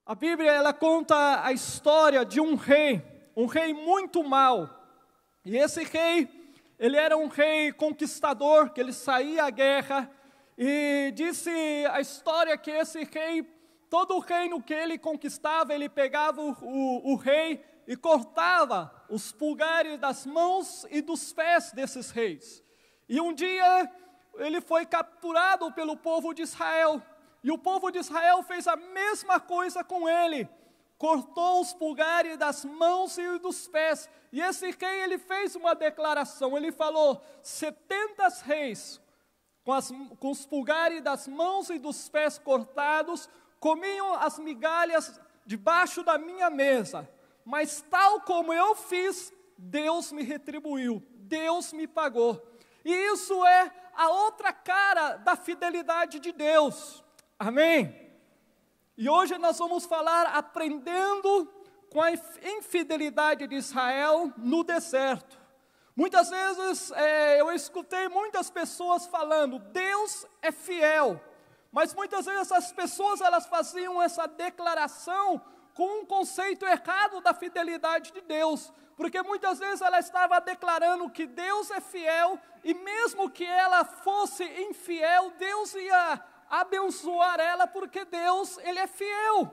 A Bíblia, ela conta a história de um rei muito mau. E esse rei, ele era um rei conquistador, que ele saía à guerra. E disse a história que esse rei, todo o reino que ele conquistava, ele pegava o rei e cortava os pulgares das mãos e dos pés desses reis. E um dia, ele foi capturado pelo povo de Israel. E o povo de Israel fez a mesma coisa com ele. Cortou os pulgares das mãos e dos pés. E esse rei, ele fez uma declaração. Ele falou, 70 reis, com os pulgares das mãos e dos pés cortados, comiam as migalhas debaixo da minha mesa. Mas tal como eu fiz, Deus me retribuiu. Deus me pagou. E isso é a outra cara da fidelidade de Deus. Amém? E hoje nós vamos falar aprendendo com a infidelidade de Israel no deserto. Muitas vezes eu escutei muitas pessoas falando, Deus é fiel. Mas muitas vezes as pessoas elas faziam essa declaração com um conceito errado da fidelidade de Deus. Porque muitas vezes ela estava declarando que Deus é fiel e mesmo que ela fosse infiel, Deus ia abençoar ela porque Deus, Ele é fiel.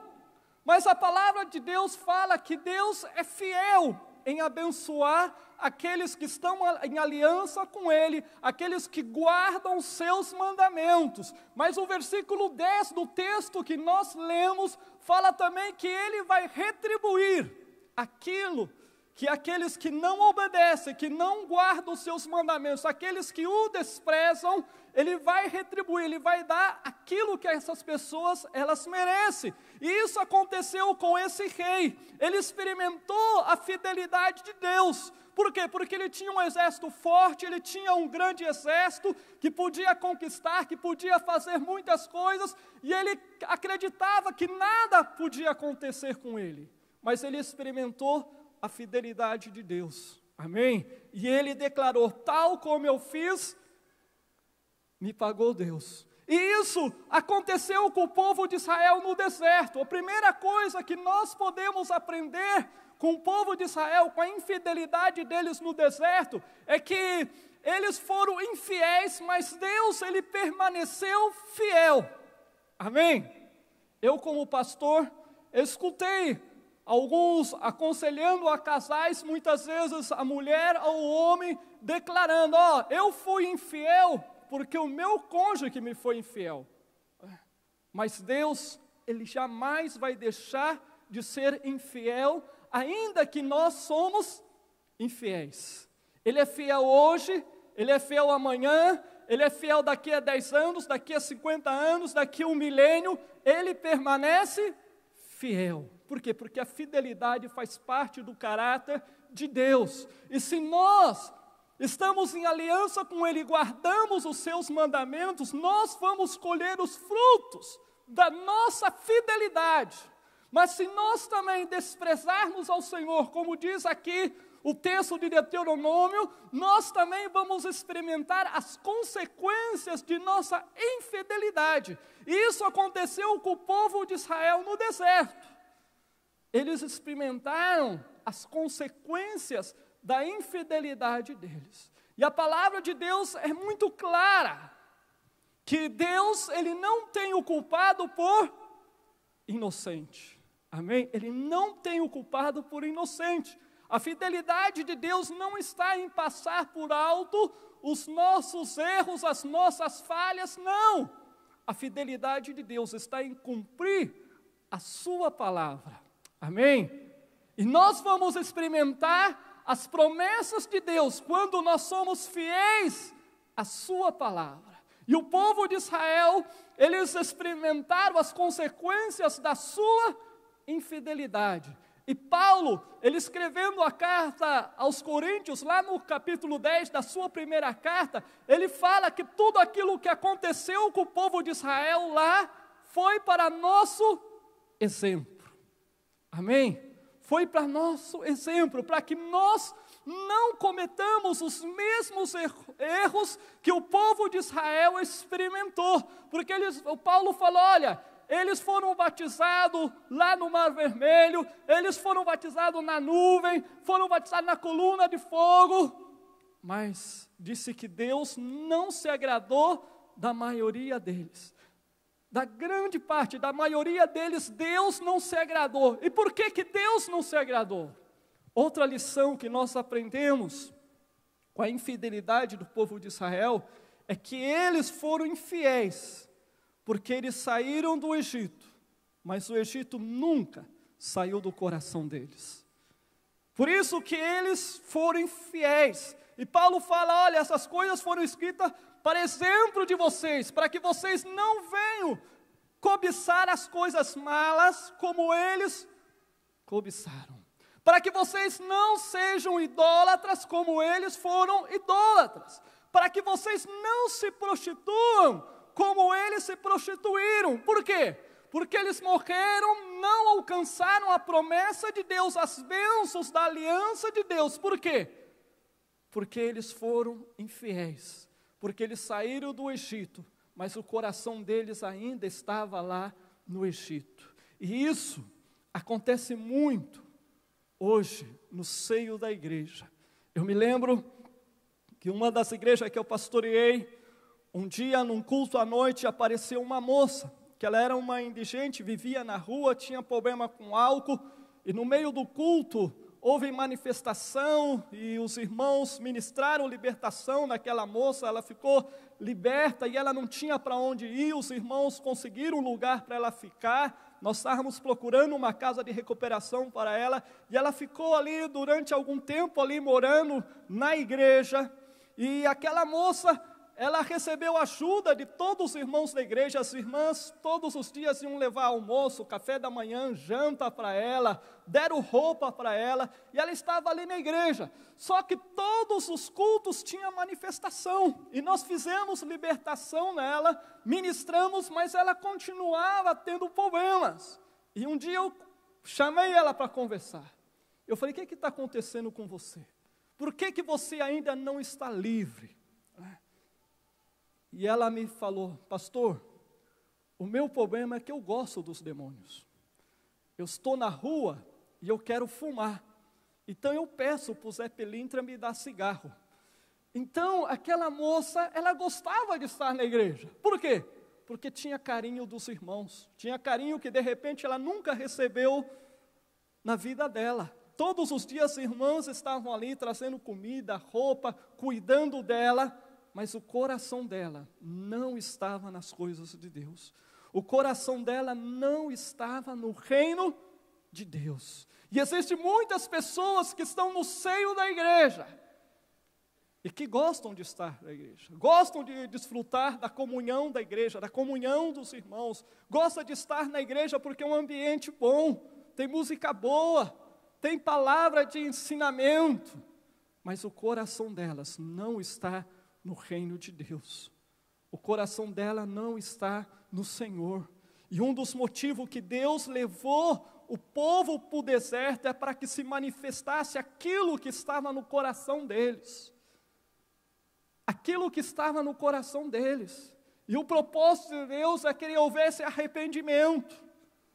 Mas a palavra de Deus fala que Deus é fiel em abençoar aqueles que estão em aliança com Ele, aqueles que guardam os seus mandamentos. Mas o versículo 10 do texto que nós lemos, fala também que Ele vai retribuir aquilo que aqueles que não obedecem, que não guardam os seus mandamentos, aqueles que o desprezam, Ele vai retribuir, Ele vai dar aquilo que essas pessoas, elas merecem. E isso aconteceu com esse rei. Ele experimentou a fidelidade de Deus. Por quê? Porque ele tinha um exército forte, ele tinha um grande exército que podia conquistar, que podia fazer muitas coisas, e ele acreditava que nada podia acontecer com ele. Mas ele experimentou a fidelidade de Deus. Amém? E ele declarou, tal como eu fiz, me pagou Deus. E isso aconteceu com o povo de Israel no deserto. A primeira coisa que nós podemos aprender com o povo de Israel, com a infidelidade deles no deserto, é que eles foram infiéis, mas Deus, Ele permaneceu fiel. Amém? Eu como pastor, escutei alguns aconselhando a casais, muitas vezes a mulher ou o homem, declarando, eu fui infiel, porque o meu cônjuge me foi infiel. Mas Deus, Ele jamais vai deixar de ser infiel, ainda que nós somos infiéis. Ele é fiel hoje, Ele é fiel amanhã, Ele é fiel daqui a 10 anos, daqui a 50 anos, daqui a 1 milênio, Ele permanece fiel. Por quê? Porque a fidelidade faz parte do caráter de Deus. E se nós estamos em aliança com Ele, guardamos os seus mandamentos, nós vamos colher os frutos da nossa fidelidade. Mas se nós também desprezarmos ao Senhor, como diz aqui o texto de Deuteronômio, nós também vamos experimentar as consequências de nossa infidelidade. E isso aconteceu com o povo de Israel no deserto. Eles experimentaram as consequências da infidelidade deles. E a palavra de Deus é muito clara, que Deus, Ele não tem o culpado por inocente. Amém? Ele não tem o culpado por inocente. A fidelidade de Deus não está em passar por alto os nossos erros, as nossas falhas, não. A fidelidade de Deus está em cumprir a sua palavra. Amém? E nós vamos experimentar as promessas de Deus quando nós somos fiéis à sua palavra. E o povo de Israel, eles experimentaram as consequências da sua infidelidade. E Paulo, ele escrevendo a carta aos Coríntios, lá no capítulo 10 da sua primeira carta, ele fala que tudo aquilo que aconteceu com o povo de Israel lá, foi para nosso exemplo. Amém? Foi para nosso exemplo, para que nós não cometamos os mesmos erros que o povo de Israel experimentou. Porque o Paulo falou, olha, eles foram batizados lá no Mar Vermelho, eles foram batizados na nuvem, foram batizados na coluna de fogo, mas disse que Deus não se agradou da maioria deles. Da grande parte, da maioria deles, Deus não se agradou. E por que que Deus não se agradou? Outra lição que nós aprendemos com a infidelidade do povo de Israel é que eles foram infiéis, porque eles saíram do Egito, mas o Egito nunca saiu do coração deles. Por isso que eles foram infiéis. E Paulo fala, olha, essas coisas foram escritas para exemplo de vocês, para que vocês não venham cobiçar as coisas malas como eles cobiçaram. Para que vocês não sejam idólatras como eles foram idólatras. Para que vocês não se prostituam como eles se prostituíram. Por quê? Porque eles morreram, não alcançaram a promessa de Deus, as bênçãos da aliança de Deus. Por quê? Porque eles foram infiéis. Porque eles saíram do Egito, mas o coração deles ainda estava lá no Egito. E isso acontece muito hoje no seio da igreja. Eu me lembro que uma das igrejas que eu pastoreei, um dia num culto à noite apareceu uma moça, que ela era uma indigente, vivia na rua, tinha problema com álcool, e no meio do culto houve manifestação e os irmãos ministraram libertação naquela moça, ela ficou liberta e ela não tinha para onde ir, os irmãos conseguiram um lugar para ela ficar, nós estávamos procurando uma casa de recuperação para ela, e ela ficou ali durante algum tempo ali morando na igreja, e aquela moça, ela recebeu ajuda de todos os irmãos da igreja, as irmãs todos os dias iam levar almoço, café da manhã, janta para ela, deram roupa para ela, e ela estava ali na igreja, só que todos os cultos tinham manifestação, e nós fizemos libertação nela, ministramos, mas ela continuava tendo problemas, e um dia eu chamei ela para conversar, eu falei, o que está acontecendo com você? Por que você ainda não está livre? E ela me falou, pastor, o meu problema é que eu gosto dos demônios. Eu estou na rua e eu quero fumar. Então eu peço para o Zé Pelintra me dar cigarro. Então aquela moça, ela gostava de estar na igreja. Por quê? Porque tinha carinho dos irmãos. Tinha carinho que de repente ela nunca recebeu na vida dela. Todos os dias as irmãs estavam ali trazendo comida, roupa, cuidando dela. Mas o coração dela não estava nas coisas de Deus. O coração dela não estava no reino de Deus. E existem muitas pessoas que estão no seio da igreja e que gostam de estar na igreja, gostam de desfrutar da comunhão da igreja, da comunhão dos irmãos, gostam de estar na igreja porque é um ambiente bom, tem música boa, tem palavra de ensinamento, mas o coração delas não está no reino de Deus. O coração dela não está no Senhor. E um dos motivos que Deus levou o povo para o deserto é para que se manifestasse aquilo que estava no coração deles. Aquilo que estava no coração deles. E o propósito de Deus é que houvesse arrependimento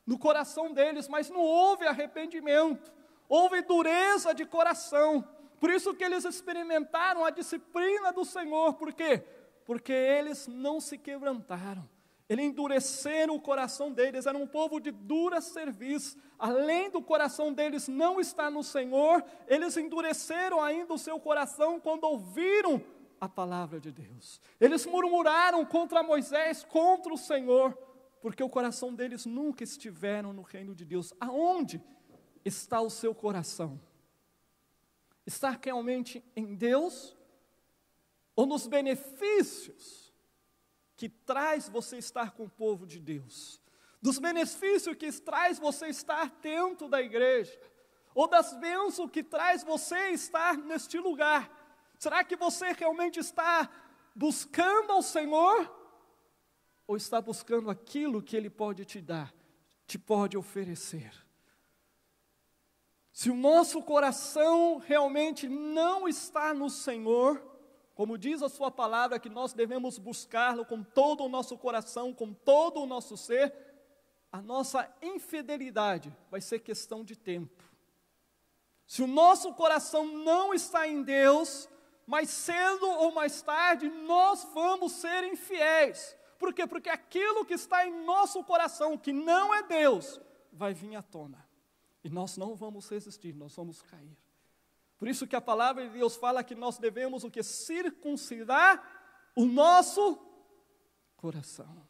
no coração deles, mas não houve arrependimento. Houve dureza de coração. Por isso que eles experimentaram a disciplina do Senhor. Por quê? Porque eles não se quebrantaram. Eles endureceram o coração deles. Era um povo de dura serviço. Além do coração deles não estar no Senhor, eles endureceram ainda o seu coração quando ouviram a palavra de Deus. Eles murmuraram contra Moisés, contra o Senhor, porque o coração deles nunca estiveram no reino de Deus. Aonde está o seu coração? Estar realmente em Deus ou nos benefícios que traz você estar com o povo de Deus? Dos benefícios que traz você estar dentro da igreja? Ou das bênçãos que traz você estar neste lugar? Será que você realmente está buscando ao Senhor? Ou está buscando aquilo que Ele pode te dar, te pode oferecer? Se o nosso coração realmente não está no Senhor, como diz a sua palavra, que nós devemos buscá-lo com todo o nosso coração, com todo o nosso ser, a nossa infidelidade vai ser questão de tempo. Se o nosso coração não está em Deus, mais cedo ou mais tarde nós vamos ser infiéis. Por quê? Porque aquilo que está em nosso coração, que não é Deus, vai vir à tona. E nós não vamos resistir, nós vamos cair. Por isso que a palavra de Deus fala que nós devemos o que? Circuncidar o nosso coração.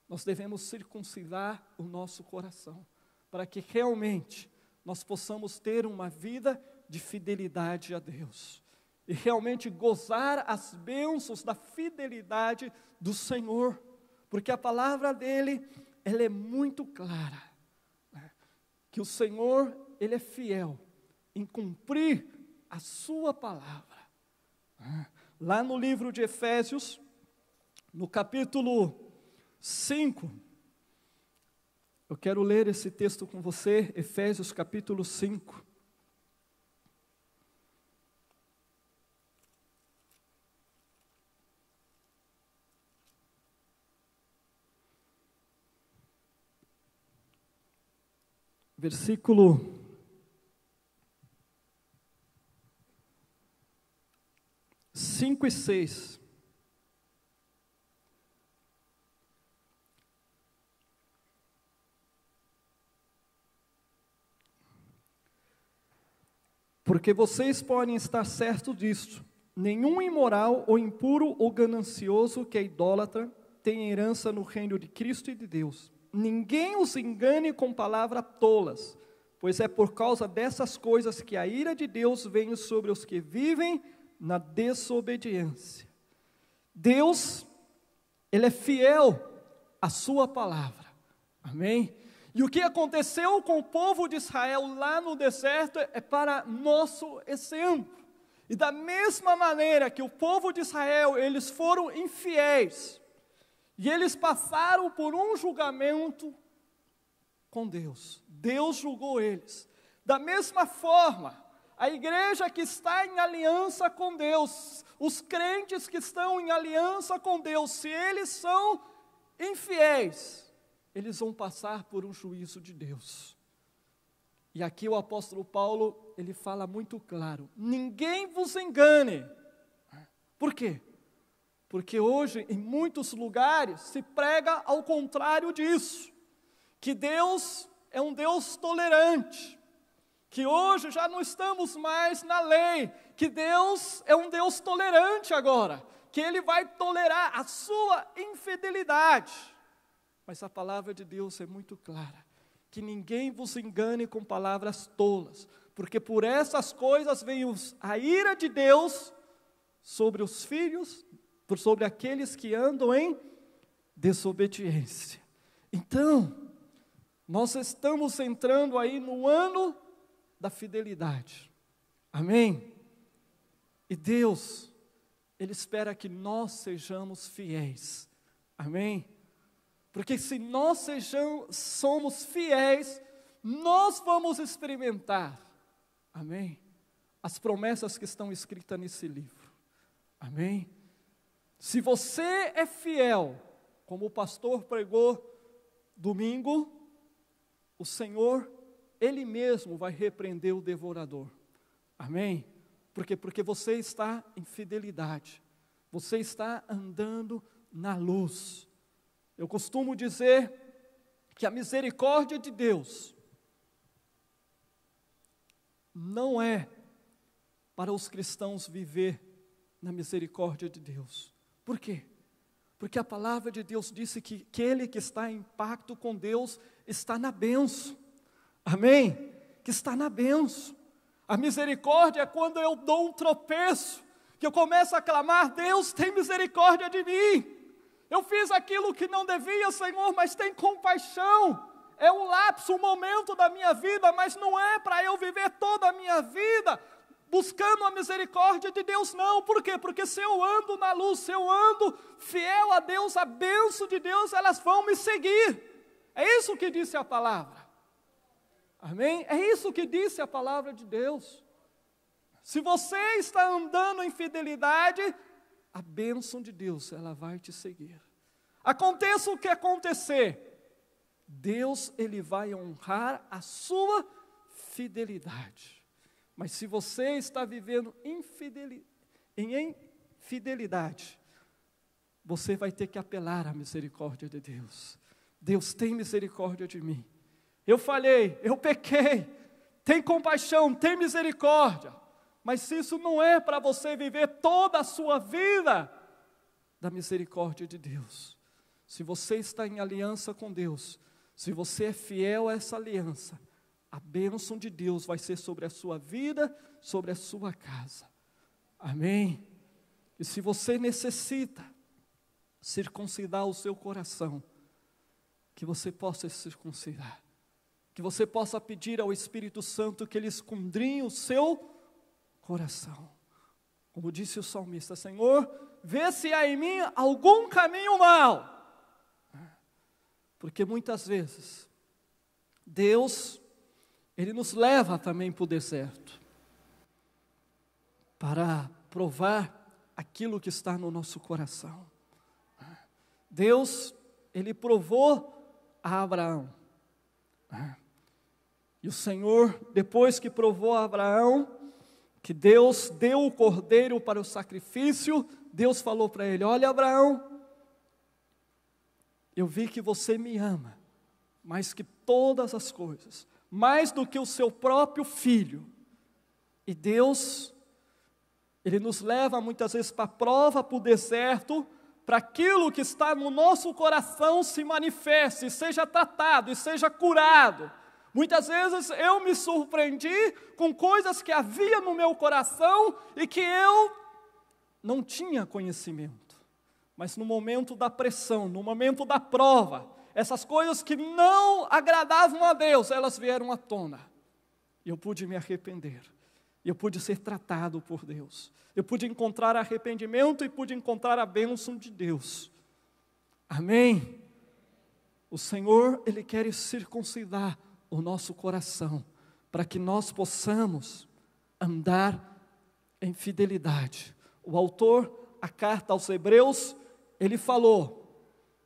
Nós devemos circuncidar o nosso coração, para que realmente nós possamos ter uma vida de fidelidade a Deus. E realmente gozar as bênçãos da fidelidade do Senhor. Porque a palavra dele, ela é muito clara. Né? Que o Senhor, ele é fiel em cumprir a sua palavra. Lá no livro de Efésios, no capítulo 5, eu quero ler esse texto com você, Efésios capítulo 5. Versículo 5 e 6. Porque vocês podem estar certos disto: nenhum imoral ou impuro ou ganancioso que é idólatra tem herança no reino de Cristo e de Deus. Ninguém os engane com palavras tolas, pois é por causa dessas coisas que a ira de Deus vem sobre os que vivem na desobediência. Deus, ele é fiel à sua palavra. Amém? E o que aconteceu com o povo de Israel lá no deserto é para nosso exemplo. E da mesma maneira que o povo de Israel, eles foram infiéis, e eles passaram por um julgamento com Deus. Deus julgou eles. Da mesma forma, a igreja que está em aliança com Deus, os crentes que estão em aliança com Deus, se eles são infiéis, eles vão passar por um juízo de Deus. E aqui o apóstolo Paulo, ele fala muito claro: ninguém vos engane. Por quê? Porque hoje, em muitos lugares, se prega ao contrário disso, que Deus é um Deus tolerante, que hoje já não estamos mais na lei, que Deus é um Deus tolerante agora, que Ele vai tolerar a sua infidelidade. Mas a palavra de Deus é muito clara, que ninguém vos engane com palavras tolas, porque por essas coisas vem a ira de Deus sobre os filhos, sobre aqueles que andam em desobediência. Então, nós estamos entrando aí no ano da fidelidade. Amém? E Deus, Ele espera que nós sejamos fiéis. Amém? Porque se nós somos fiéis, nós vamos experimentar, amém? As promessas que estão escritas nesse livro. Amém? Se você é fiel, como o pastor pregou domingo, o Senhor, Ele mesmo vai repreender o devorador. Amém? Porque você está em fidelidade. Você está andando na luz. Eu costumo dizer que a misericórdia de Deus não é para os cristãos viver na misericórdia de Deus. Por quê? Porque a palavra de Deus disse que aquele que está em pacto com Deus está na bênção. Amém? Que está na bênção. A misericórdia é quando eu dou um tropeço, que eu começo a clamar: Deus, tem misericórdia de mim. Eu fiz aquilo que não devia, Senhor, mas tem compaixão. É um lapso, um momento da minha vida, mas não é para eu viver toda a minha vida buscando a misericórdia de Deus, não. Por quê? Porque se eu ando na luz, se eu ando fiel a Deus, a bênção de Deus, elas vão me seguir. É isso que disse a palavra. Amém? É isso que disse a palavra de Deus. Se você está andando em fidelidade, a bênção de Deus, ela vai te seguir. Aconteça o que acontecer, Deus, Ele vai honrar a sua fidelidade. Mas se você está vivendo em infidelidade, você vai ter que apelar à misericórdia de Deus. Deus, tem misericórdia de mim. Eu falhei, eu pequei, tem compaixão, tem misericórdia. Mas se isso não é para você viver toda a sua vida da misericórdia de Deus, se você está em aliança com Deus, se você é fiel a essa aliança, a bênção de Deus vai ser sobre a sua vida, sobre a sua casa. Amém? E se você necessita circuncidar o seu coração, que você possa circuncidar, que você possa pedir ao Espírito Santo que Ele esquadrinhe o seu coração. Como disse o salmista, Senhor, vê se há em mim algum caminho mau. Porque muitas vezes, Deus, Ele nos leva também para o deserto, para provar aquilo que está no nosso coração. Deus, Ele provou a Abraão. E o Senhor, depois que provou a Abraão, que Deus deu o cordeiro para o sacrifício, Deus falou para ele: olha, Abraão, eu vi que você me ama, mais que todas as coisas, mais do que o seu próprio filho. E Deus, Ele nos leva muitas vezes para a prova, para o deserto, para aquilo que está no nosso coração se manifeste, seja tratado e seja curado. Muitas vezes eu me surpreendi com coisas que havia no meu coração e que eu não tinha conhecimento. Mas no momento da pressão, no momento da prova, essas coisas que não agradavam a Deus, elas vieram à tona. E eu pude me arrepender. E eu pude ser tratado por Deus. Eu pude encontrar arrependimento e pude encontrar a bênção de Deus. Amém? O Senhor, Ele quer circuncidar o nosso coração, para que nós possamos andar em fidelidade. O autor, a carta aos Hebreus, ele falou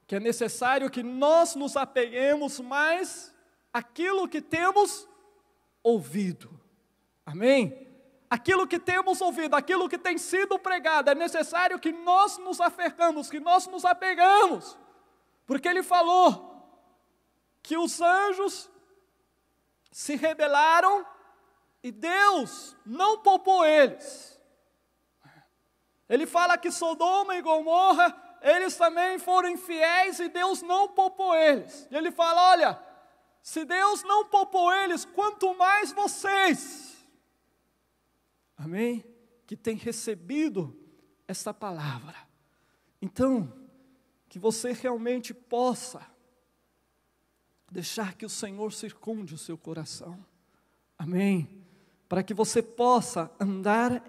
que é necessário que nós nos apeguemos mais àquilo que temos ouvido. Amém? Aquilo que temos ouvido, aquilo que tem sido pregado, é necessário que nós nos aferramos, que nós nos apegamos, porque ele falou que os anjos se rebelaram e Deus não poupou eles. Ele fala que Sodoma e Gomorra, eles também foram infiéis e Deus não poupou eles. E ele fala: olha, se Deus não poupou eles, quanto mais vocês. Amém? Que tem recebido essa palavra. Então, que você realmente possa deixar que o Senhor circunde o seu coração. Amém? Para que você possa andar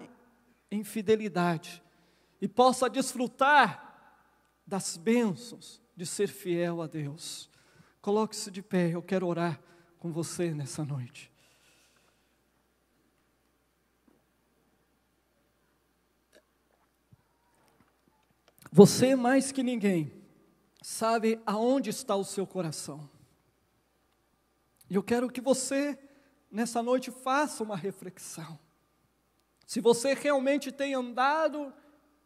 em fidelidade e possa desfrutar das bênçãos de ser fiel a Deus. Coloque-se de pé, eu quero orar com você nessa noite. Você mais que ninguém sabe aonde está o seu coração. E eu quero que você, nessa noite, faça uma reflexão. Se você realmente tem andado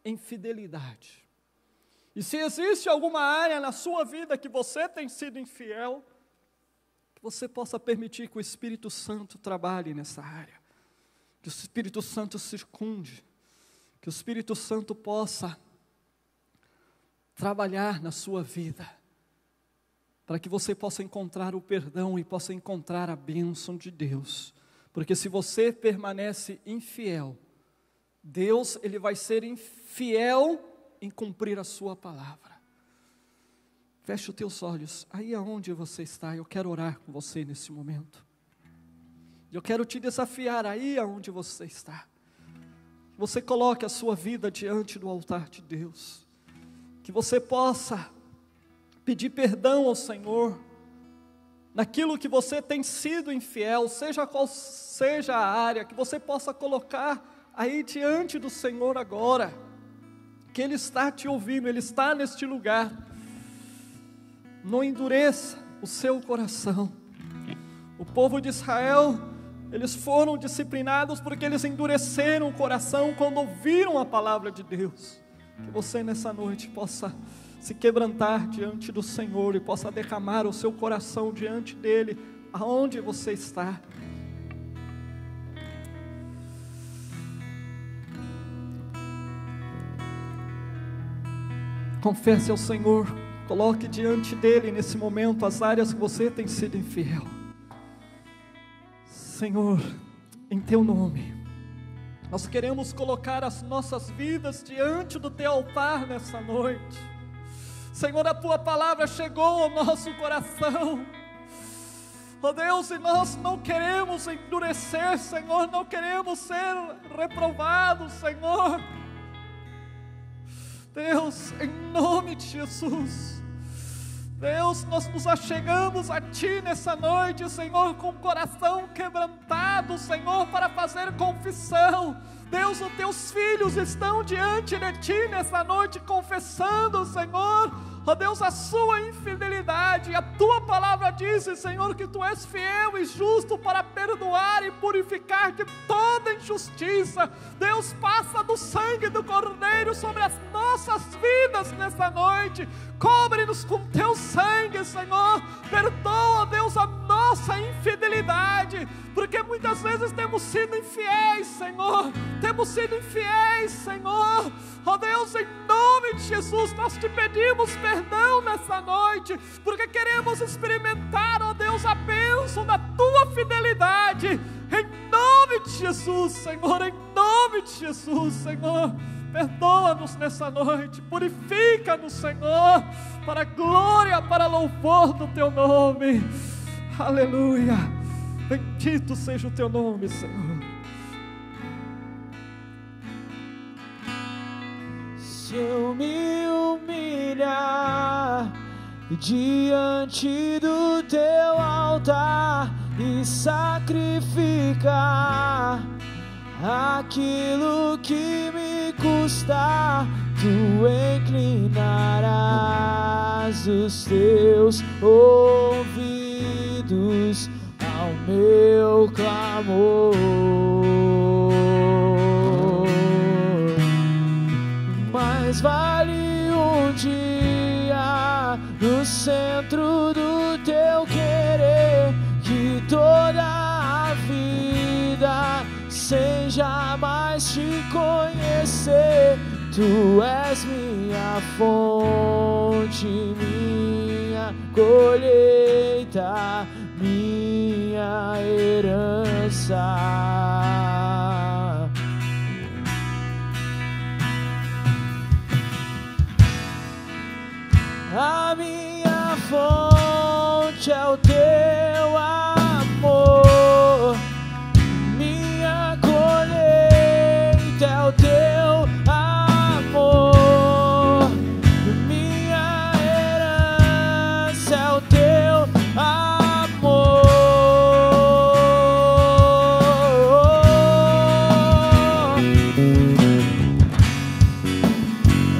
em fidelidade. E se existe alguma área na sua vida que você tem sido infiel, que você possa permitir que o Espírito Santo trabalhe nessa área. Que o Espírito Santo circunde. Que o Espírito Santo possa trabalhar na sua vida, para que você possa encontrar o perdão e possa encontrar a bênção de Deus. Porque se você permanece infiel, Deus, Ele vai ser infiel em cumprir a sua palavra. Feche os teus olhos, aí aonde você está, eu quero orar com você nesse momento. Eu quero te desafiar aí aonde você está. Você coloque a sua vida diante do altar de Deus. Que você possa pedir perdão ao Senhor, naquilo que você tem sido infiel, seja qual seja a área, que você possa colocar aí diante do Senhor agora, que Ele está te ouvindo, Ele está neste lugar. Não endureça o seu coração. O povo de Israel, eles foram disciplinados porque eles endureceram o coração quando ouviram a palavra de Deus. Que você nessa noite possa se quebrantar diante do Senhor e possa derramar o seu coração diante dEle, aonde você está. Confesse ao Senhor, coloque diante dEle nesse momento as áreas que você tem sido infiel. Senhor, em Teu nome, nós queremos colocar as nossas vidas diante do Teu altar nessa noite. Senhor, a Tua palavra chegou ao nosso coração, ó Deus, e nós não queremos endurecer, Senhor, não queremos ser reprovados, Senhor. Deus, em nome de Jesus, Deus, nós nos achegamos a Ti nessa noite, Senhor, com o coração quebrantado, Senhor, para fazer confissão. Deus, os Teus filhos estão diante de Ti nessa noite, confessando, Senhor, ó Deus, a sua infidelidade. A Tua palavra diz, Senhor, que Tu és fiel e justo para perdoar e purificar de toda injustiça. Deus, passa do sangue do Cordeiro sobre as nossas vidas nessa noite. Cobre-nos com Teu sangue, Senhor. Perdoa, Deus, a nossa infidelidade, porque muitas vezes temos sido infiéis, Senhor. Temos sido infiéis, Senhor. Ó Deus, em nome de Jesus, nós Te pedimos perdão nessa noite, porque queremos experimentar, ó Deus, a bênção da Tua fidelidade. Em nome de Jesus, Senhor, em nome de Jesus, Senhor. Perdoa-nos nessa noite, purifica-nos, Senhor, para a glória, para louvor do Teu nome. Aleluia. Bendito seja o Teu nome, Senhor. Se eu me humilhar diante do Teu altar e sacrificar aquilo que me custar, Tu inclinarás os Teus ouvidos ao meu clamor. Mais vale um dia no centro do Teu querer que toda a vida sem jamais Te conhecer. Tu és minha fonte, minha colheita, minha herança. A minha fonte é o Teu amor, minha colheita é o Teu amor, minha herança é o Teu amor.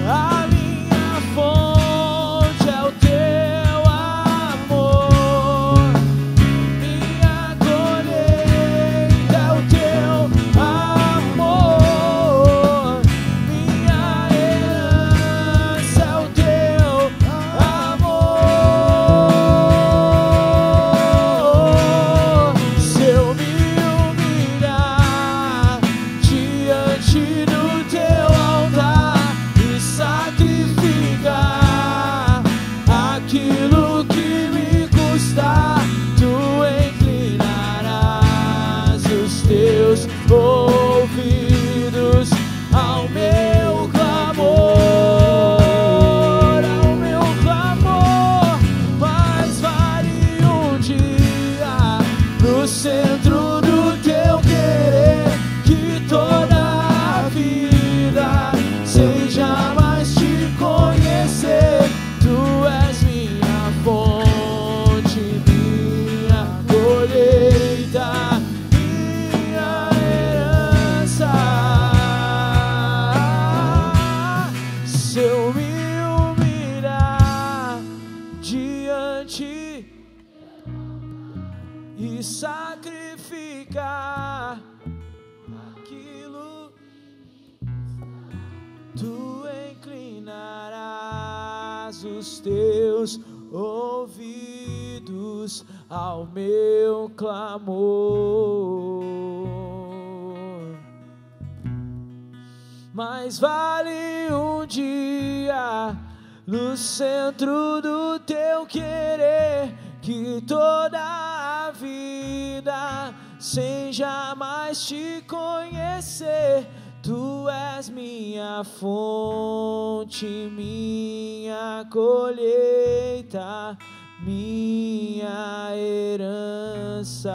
A minha fonte é o Teu amor, minha colheita é o Teu amor, minha herança é o Teu amor. Se eu me humilhar diante do Teu altar e sacrificar aquilo que me custar, Tu inclinarás os Teus ouvidos ao meu clamor, ao meu clamor. Mais vale um dia no centro do Teu querer que toda a vida sem jamais Te conhecer. Tu és minha fonte, minha colheita, minha herança. Se eu me humilhar diante sacrificar aquilo, tu inclinarás os teus ouvidos ao meu clamor. Mais vale um dia no centro do teu querer que toda a vida sem jamais te conhecer. Tu és minha fonte, minha colheita, minha herança.